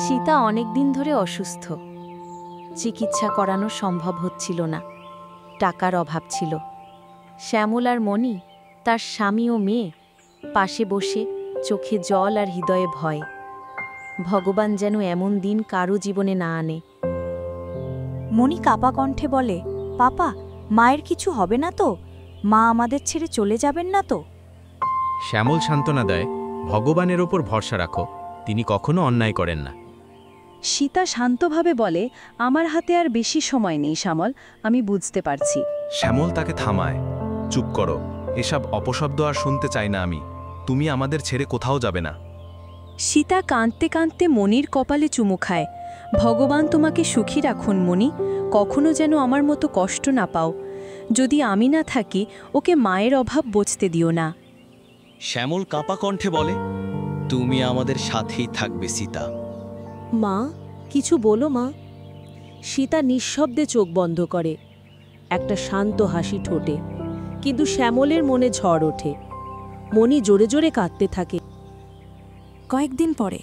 সীতা অনেক দিন ধরে অসুস্থ। চিকিৎসা করানো সম্ভব হচ্ছিল না, টাকার অভাব ছিল। শ্যামল আর মণি, তার স্বামী ও মেয়ে, পাশে বসে চোখে জল আর হৃদয়ে ভয়। ভগবান যেন এমন দিন কারো জীবনে না আনে। মণি কাপা কণ্ঠে বলে, পাপা, মায়ের কিছু হবে না তো? মা আমাদের ছেড়ে চলে যাবেন না তো? শ্যামল সান্ত্বনা দেয়, ভগবানের ওপর ভরসা রাখো, তিনি কখনো অন্যায় করেন না। সীতা শান্তভাবে বলে, আমার হাতে আর বেশি সময় নেই শ্যামল, আমি বুঝতে পারছি। শ্যামল তাকে থামায়, চুপ করো, এসব অপশব্দ আর শুনতে চাই না আমি। তুমি আমাদের ছেড়ে কোথাও যাবে না। সীতা কাঁদতে কাঁদতে মণির কপালে চুমু খায়। ভগবান তোমাকে সুখী রাখুন মণি, কখনো যেন আমার মতো কষ্ট না পাও। যদি আমি না থাকি, ওকে মায়ের অভাব বুঝতে দিও না। শ্যামল কাঁপা কণ্ঠে বলে, তুমি আমাদের সাথেই থাকবে সীতা। মা, কিছু বলো মা। সীতা নিঃশব্দে চোখ বন্ধ করে, একটা শান্ত হাসি ঠোঁটে, কিন্তু শ্যামলের মনে ঝড় ওঠে। মণি জোরে জোরে কাঁদতে থাকে। কয়েকদিন পরে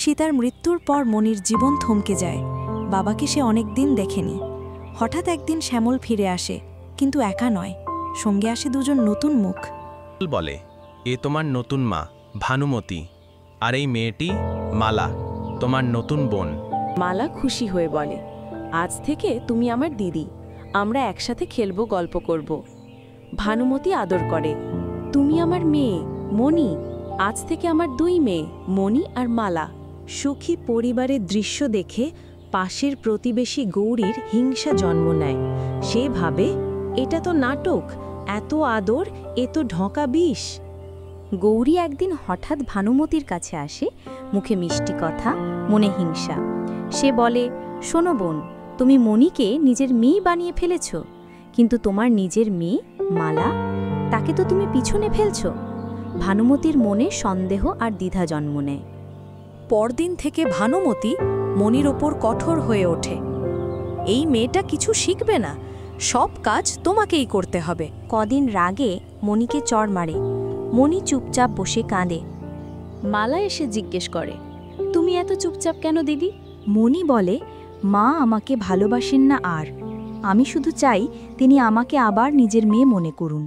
সীতার মৃত্যুর পর মণির জীবন থমকে যায়। বাবাকে সে অনেক দিন দেখেনি। হঠাৎ একদিন শ্যামল ফিরে আসে, কিন্তু একা নয়, সঙ্গে আসে দুজন নতুন মুখ। বলে, এ তোমার নতুন মা ভানুমতি, আর এই মেয়েটি মালা, তোমার নতুন বোন। মালা খুশি হয়ে বলে, আজ থেকে তুমি আমার দিদি, আমরা একসাথে খেলবো, গল্প করব। ভানুমতি আদর করে, তুমি আমার মেয়ে মণি, আজ থেকে আমার দুই মেয়ে, মণি আর মালা। সুখী পরিবারের দৃশ্য দেখে পাশের প্রতিবেশী গৌরীর হিংসা জন্ম নেয়। সে ভাবে, এটা তো নাটক, এত আদর, এ তো ঢাকা বিষ। গৌরী একদিন হঠাৎ ভানুমতির কাছে আসে, মুখে মিষ্টি কথা, মনে হিংসা। সে বলে, শোনো বোন, তুমি মণিকে নিজের মেয়ে বানিয়ে ফেলেছ, কিন্তু তোমার নিজের মেয়ে মালা, তাকে তো তুমি পিছনে ফেলছ। ভানুমতির মনে সন্দেহ আর দ্বিধা জন্ম নেয়। পরদিন থেকে ভানুমতি মণির ওপর কঠোর হয়ে ওঠে। এই মেয়েটা কিছু শিখবে না, সব কাজ তোমাকেই করতে হবে। কদিন রাগে মণিকে চড় মারে। মণি চুপচাপ বসে কাঁদে। মালা এসে জিজ্ঞেস করে, তুমি এত চুপচাপ কেন দিদি? মণি বলে, মা আমাকে ভালোবাসেন না, আর আমি শুধু চাই তিনি আমাকে আবার নিজের মেয়ে মনে করুন।